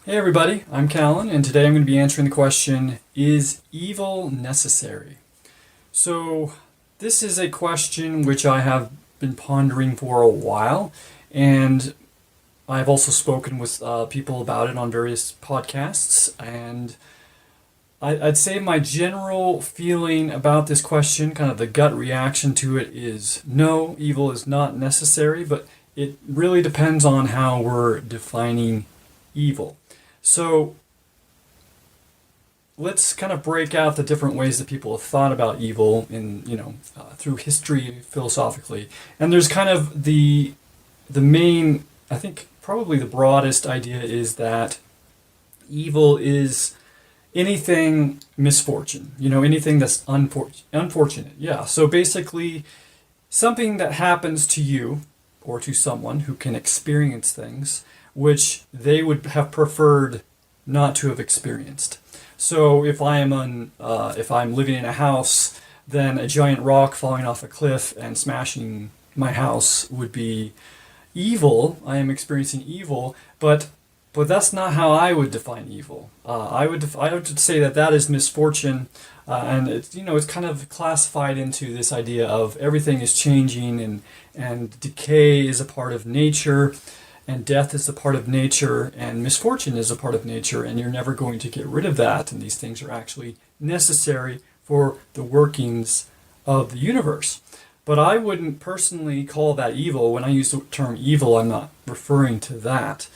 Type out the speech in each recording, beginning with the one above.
Hey everybody, I'm Cahlen, and today I'm going to be answering the question, is evil necessary? So this is a question which I have been pondering for a while, and I've also spoken with people about it on various podcasts, and I'd say my general feeling about this question, kind of the gut reaction to it, is no, evil is not necessary, but it really depends on how we're defining evil. So let's kind of break out the different ways that people have thought about evil through history philosophically. And there's kind of the main, I think probably the broadest idea is that evil is anything misfortune, anything that's unfortunate. Yeah. So basically something that happens to you or to someone who can experience things which they would have preferred not to have experienced. So if I'm living in a house, then a giant rock falling off a cliff and smashing my house would be evil. I am experiencing evil, but that's not how I would define evil. I would say that is misfortune, and it's kind of classified into this idea of everything is changing and decay is a part of nature. And death is a part of nature, and misfortune is a part of nature, and you're never going to get rid of that. And these things are actually necessary for the workings of the universe. But I wouldn't personally call that evil. When I use the term evil, I'm not referring to that.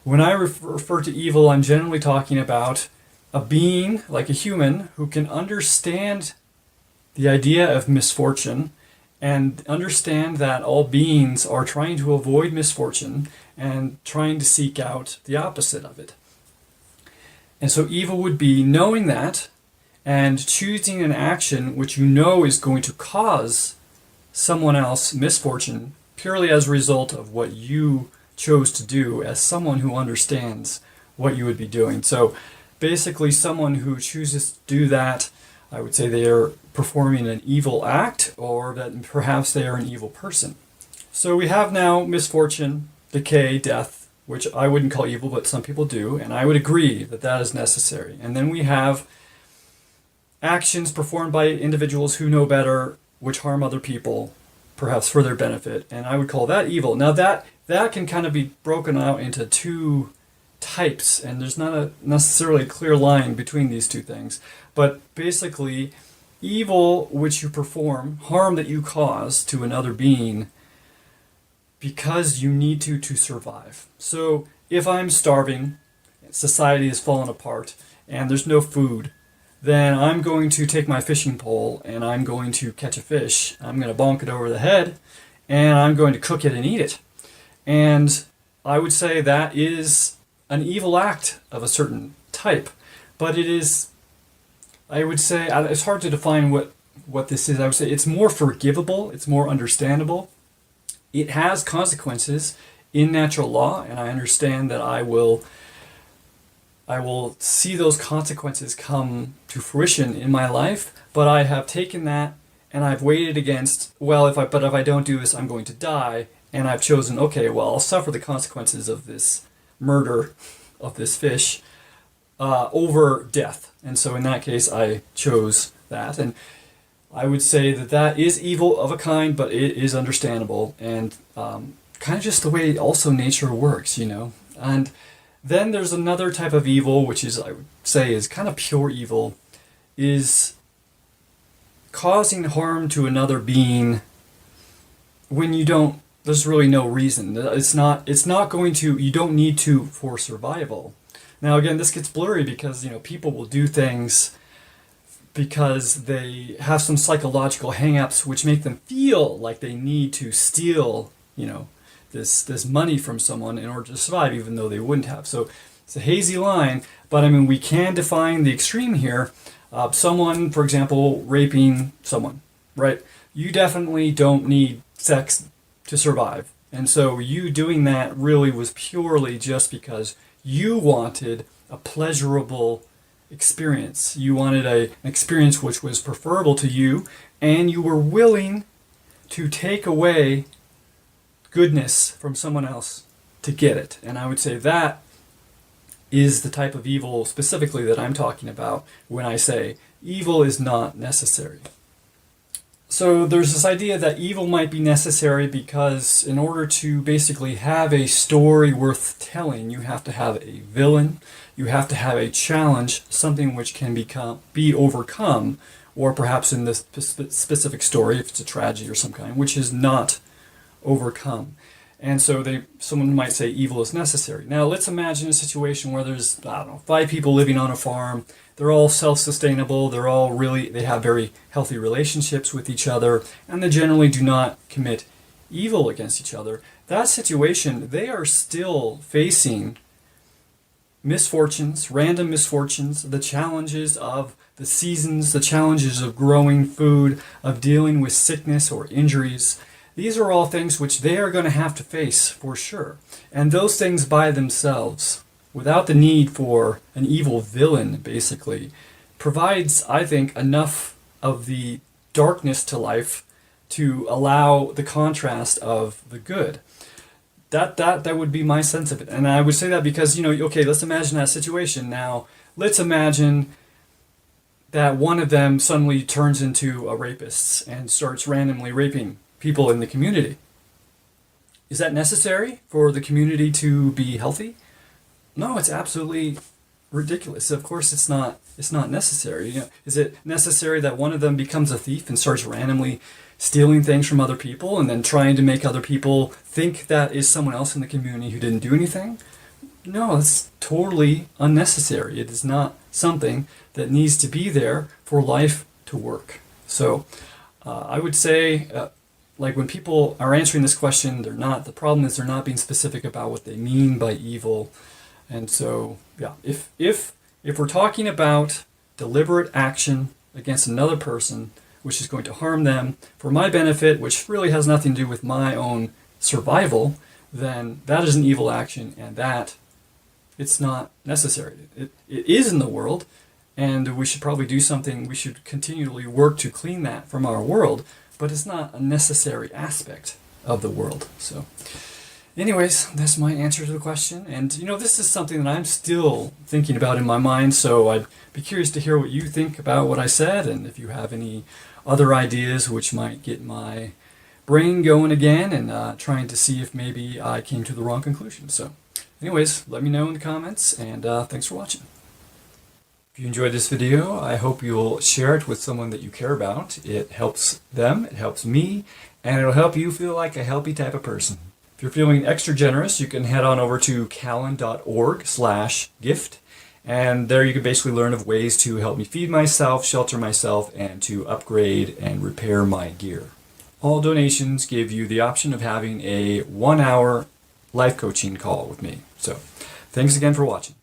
When I refer to evil, I'm generally talking about a being, like a human, who can understand the idea of misfortune and understand that all beings are trying to avoid misfortune and trying to seek out the opposite of it. And so evil would be knowing that and choosing an action which you know is going to cause someone else misfortune purely as a result of what you chose to do as someone who understands what you would be doing. So basically someone who chooses to do that, I would say they are performing an evil act, or that perhaps they are an evil person. So we have now misfortune, decay, death, which I wouldn't call evil, but some people do, and I would agree that that is necessary. And then we have actions performed by individuals who know better, which harm other people, perhaps for their benefit, and I would call that evil. Now that can kind of be broken out into two types, and there's not a necessarily clear line between these two things. But basically, evil which you perform, harm that you cause to another being because you need to survive. So if I'm starving, society has fallen apart, and there's no food, then I'm going to take my fishing pole and I'm going to catch a fish. I'm going to bonk it over the head, and I'm going to cook it and eat it. And I would say that is an evil act of a certain type, but it is, I would say, it's hard to define what this is. I would say it's more forgivable, it's more understandable. It has consequences in natural law, and I understand that I will see those consequences come to fruition in my life, but I have taken that and I've weighed it against, if I don't do this, I'm going to die, and I've chosen, okay, well, I'll suffer the consequences of this murder of this fish over death. And so in that case, I chose that. And I would say that is evil of a kind, but it is understandable, and kind of just the way also nature works, And then there's another type of evil, which is, I would say, is kind of pure evil, is causing harm to another being when there's really no reason. It's not going to, you don't need to for survival. Now again, this gets blurry because, people will do things because they have some psychological hang-ups which make them feel like they need to steal, this money from someone in order to survive, even though they wouldn't have. So it's a hazy line, but we can define the extreme here. Someone, for example, raping someone, right? You definitely don't need sex to survive. And so you doing that really was purely just because you wanted a pleasurable experience. You wanted an experience which was preferable to you, and you were willing to take away goodness from someone else to get it. And I would say that is the type of evil specifically that I'm talking about when I say evil is not necessary. So there's this idea that evil might be necessary because in order to basically have a story worth telling, you have to have a villain, you have to have a challenge, something which can be overcome, or perhaps in this specific story, if it's a tragedy or some kind, which is not overcome. And so someone might say evil is necessary. Now let's imagine a situation where there's, I don't know, 5 people living on a farm. They're all self-sustainable. They have very healthy relationships with each other, and they generally do not commit evil against each other. That situation, they are still facing misfortunes, random misfortunes, the challenges of the seasons, the challenges of growing food, of dealing with sickness or injuries. These are all things which they are going to have to face for sure. And those things by themselves, without the need for an evil villain, basically, provides, I think, enough of the darkness to life to allow the contrast of the good. That would be my sense of it. And I would say that because, okay, let's imagine that situation. Now, let's imagine that one of them suddenly turns into a rapist and starts randomly raping people in the community. Is that necessary for the community to be healthy? No, it's absolutely ridiculous. Of course it's not necessary. Is it necessary that one of them becomes a thief and starts randomly stealing things from other people and then trying to make other people think that is someone else in the community who didn't do anything? No, it's totally unnecessary. It is not something that needs to be there for life to work. So I would say like when people are answering this question, the problem is they're not being specific about what they mean by evil. And so, yeah, if we're talking about deliberate action against another person, which is going to harm them for my benefit, which really has nothing to do with my own survival, then that is an evil action, and that it's not necessary. It is in the world, and we should probably do something. We should continually work to clean that from our world, but it's not a necessary aspect of the world. So anyways, that's my answer to the question. And this is something that I'm still thinking about in my mind, so I'd be curious to hear what you think about what I said, and if you have any other ideas which might get my brain going again and trying to see if maybe I came to the wrong conclusion. So anyways, let me know in the comments, and thanks for watching. If you enjoyed this video, I hope you'll share it with someone that you care about. It helps them, it helps me, and it'll help you feel like a healthy type of person. If you're feeling extra generous, you can head on over to cahlen.org/gift, and there you can basically learn of ways to help me feed myself, shelter myself, and to upgrade and repair my gear. All donations give you the option of having a 1-hour life coaching call with me. So thanks again for watching.